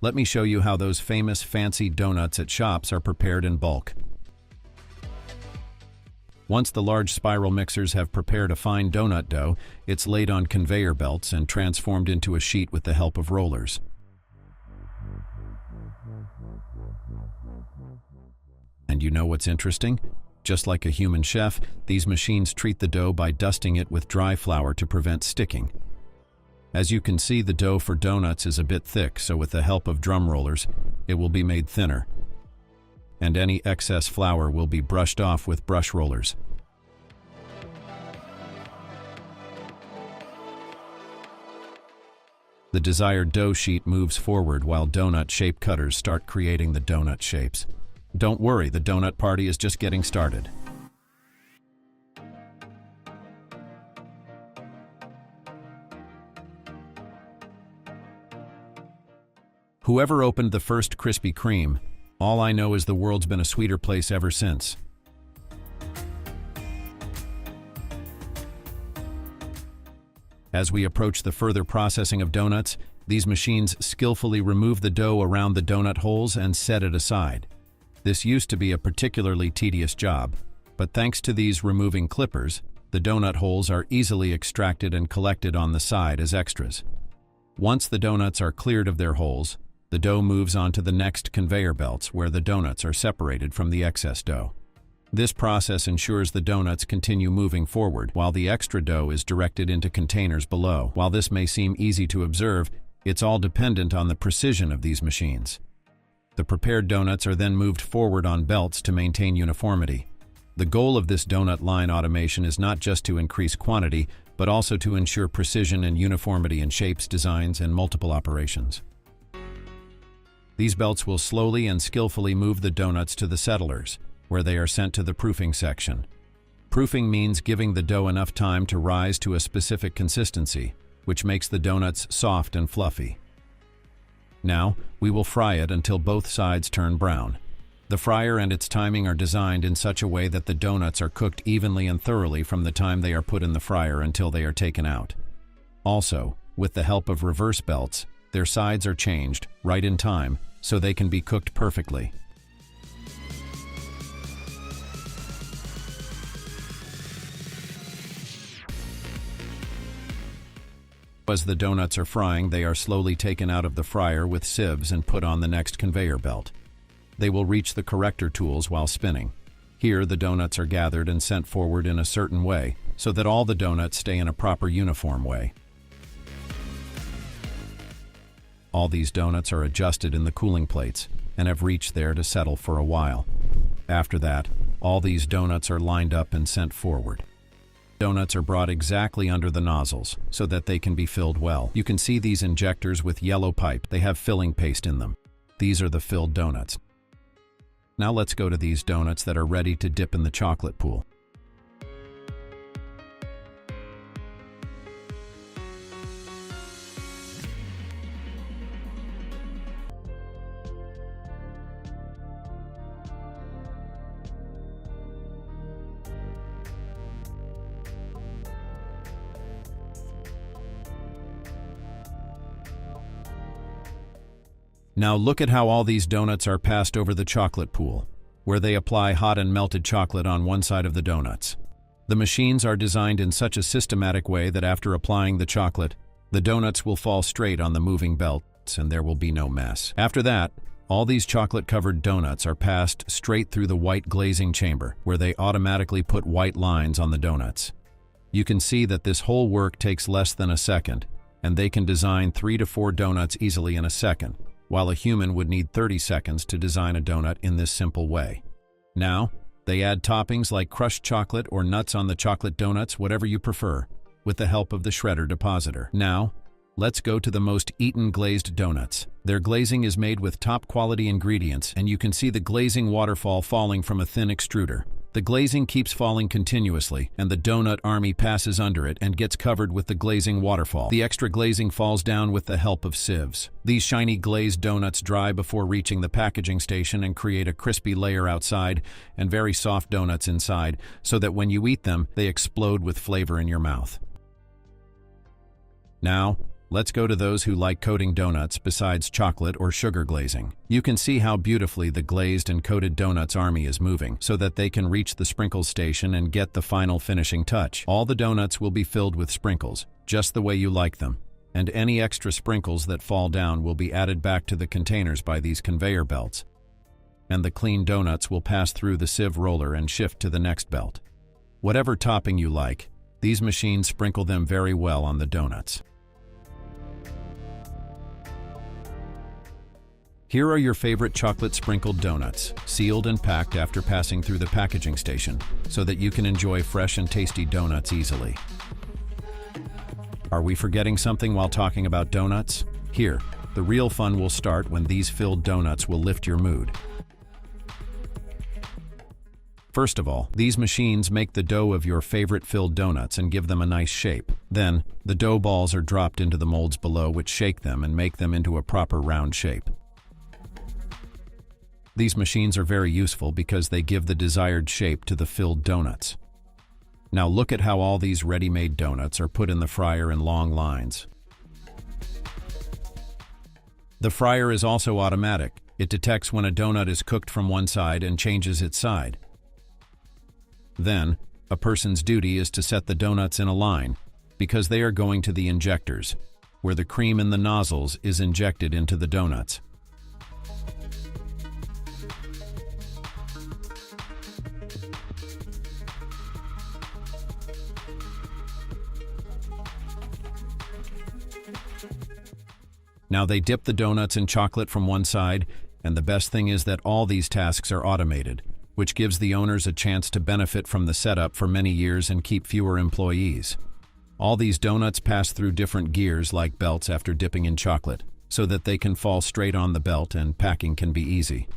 Let me show you how those famous fancy donuts at shops are prepared in bulk. Once the large spiral mixers have prepared a fine donut dough, it's laid on conveyor belts and transformed into a sheet with the help of rollers. And you know what's interesting? Just like a human chef, these machines treat the dough by dusting it with dry flour to prevent sticking. As you can see, the dough for donuts is a bit thick, so with the help of drum rollers, it will be made thinner. And any excess flour will be brushed off with brush rollers. The desired dough sheet moves forward while donut shape cutters start creating the donut shapes. Don't worry, the donut party is just getting started. Whoever opened the first Krispy Kreme, all I know is the world's been a sweeter place ever since. As we approach the further processing of donuts, these machines skillfully remove the dough around the donut holes and set it aside. This used to be a particularly tedious job, but thanks to these removing clippers, the donut holes are easily extracted and collected on the side as extras. Once the donuts are cleared of their holes, the dough moves on to the next conveyor belts where the donuts are separated from the excess dough. This process ensures the donuts continue moving forward while the extra dough is directed into containers below. While this may seem easy to observe, it's all dependent on the precision of these machines. The prepared donuts are then moved forward on belts to maintain uniformity. The goal of this donut line automation is not just to increase quantity, but also to ensure precision and uniformity in shapes, designs, and multiple operations. These belts will slowly and skillfully move the donuts to the settlers, where they are sent to the proofing section. Proofing means giving the dough enough time to rise to a specific consistency, which makes the donuts soft and fluffy. Now, we will fry it until both sides turn brown. The fryer and its timing are designed in such a way that the donuts are cooked evenly and thoroughly from the time they are put in the fryer until they are taken out. Also, with the help of reverse belts, their sides are changed, right in time, so they can be cooked perfectly. As the donuts are frying, they are slowly taken out of the fryer with sieves and put on the next conveyor belt. They will reach the corrector tools while spinning. Here, the donuts are gathered and sent forward in a certain way, so that all the donuts stay in a proper uniform way. All these donuts are adjusted in the cooling plates and have reached there to settle for a while. After that, all these donuts are lined up and sent forward. Donuts are brought exactly under the nozzles so that they can be filled well. You can see these injectors with yellow pipe. They have filling paste in them. These are the filled donuts. Now let's go to these donuts that are ready to dip in the chocolate pool. Now look at how all these donuts are passed over the chocolate pool, where they apply hot and melted chocolate on one side of the donuts. The machines are designed in such a systematic way that after applying the chocolate, the donuts will fall straight on the moving belts and there will be no mess. After that, all these chocolate-covered donuts are passed straight through the white glazing chamber, where they automatically put white lines on the donuts. You can see that this whole work takes less than a second, and they can design 3 to 4 donuts easily in a second, while a human would need 30 seconds to design a donut in this simple way. Now, they add toppings like crushed chocolate or nuts on the chocolate donuts, whatever you prefer, with the help of the shredder depositor. Now, let's go to the most eaten glazed donuts. Their glazing is made with top-quality ingredients, and you can see the glazing waterfall falling from a thin extruder. The glazing keeps falling continuously, and the donut army passes under it and gets covered with the glazing waterfall. The extra glazing falls down with the help of sieves. These shiny glazed donuts dry before reaching the packaging station and create a crispy layer outside and very soft donuts inside, so that when you eat them, they explode with flavor in your mouth. Now, Let's go to those who like coating donuts besides chocolate or sugar glazing. You can see how beautifully the glazed and coated donuts army is moving so that they can reach the sprinkles station and get the final finishing touch. All the donuts will be filled with sprinkles, just the way you like them. And any extra sprinkles that fall down will be added back to the containers by these conveyor belts. And the clean donuts will pass through the sieve roller and shift to the next belt. Whatever topping you like, these machines sprinkle them very well on the donuts. Here are your favorite chocolate sprinkled donuts, sealed and packed after passing through the packaging station, so that you can enjoy fresh and tasty donuts easily. Are we forgetting something while talking about donuts? Here, the real fun will start when these filled donuts will lift your mood. First of all, these machines make the dough of your favorite filled donuts and give them a nice shape. Then, the dough balls are dropped into the molds below, which shake them and make them into a proper round shape. These machines are very useful because they give the desired shape to the filled donuts. Now look at how all these ready-made donuts are put in the fryer in long lines. The fryer is also automatic. It detects when a donut is cooked from one side and changes its side. Then, a person's duty is to set the donuts in a line because they are going to the injectors, where the cream in the nozzles is injected into the donuts. Now they dip the donuts in chocolate from one side, and the best thing is that all these tasks are automated, which gives the owners a chance to benefit from the setup for many years and keep fewer employees. All these donuts pass through different gears like belts after dipping in chocolate, so that they can fall straight on the belt and packing can be easy.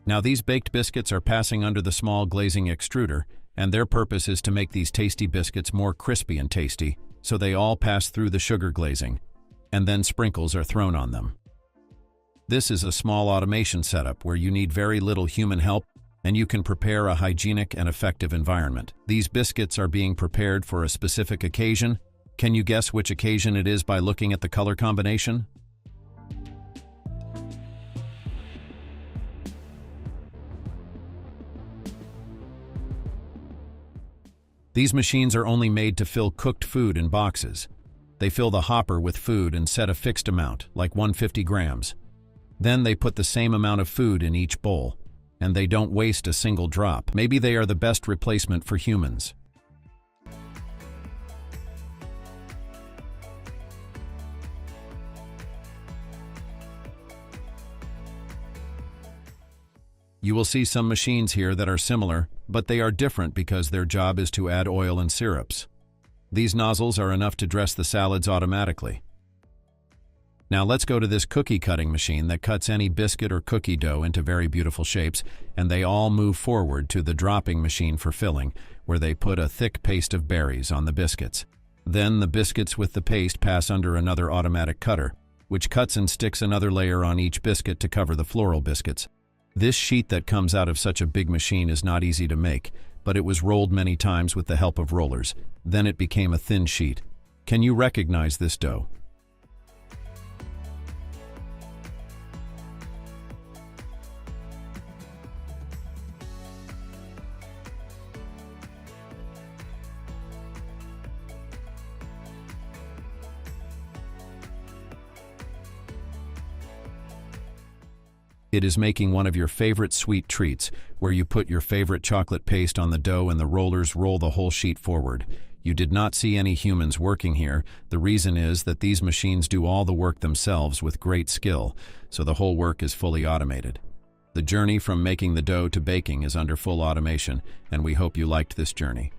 Now these baked biscuits are passing under the small glazing extruder, and their purpose is to make these tasty biscuits more crispy and tasty, so they all pass through the sugar glazing, and then sprinkles are thrown on them. This is a small automation setup where you need very little human help, and you can prepare a hygienic and effective environment. These biscuits are being prepared for a specific occasion. Can you guess which occasion it is by looking at the color combination? These machines are only made to fill cooked food in boxes. They fill the hopper with food and set a fixed amount, like 150 grams. Then they put the same amount of food in each bowl, and they don't waste a single drop. Maybe they are the best replacement for humans. You will see some machines here that are similar, but they are different because their job is to add oil and syrups. These nozzles are enough to dress the salads automatically. Now let's go to this cookie cutting machine that cuts any biscuit or cookie dough into very beautiful shapes, and they all move forward to the dropping machine for filling, where they put a thick paste of berries on the biscuits. Then the biscuits with the paste pass under another automatic cutter, which cuts and sticks another layer on each biscuit to cover the floral biscuits. This sheet that comes out of such a big machine is not easy to make, but it was rolled many times with the help of rollers. Then it became a thin sheet. Can you recognize this dough? It is making one of your favorite sweet treats, where you put your favorite chocolate paste on the dough and the rollers roll the whole sheet forward. You did not see any humans working here. The reason is that these machines do all the work themselves with great skill, so the whole work is fully automated. The journey from making the dough to baking is under full automation, and we hope you liked this journey.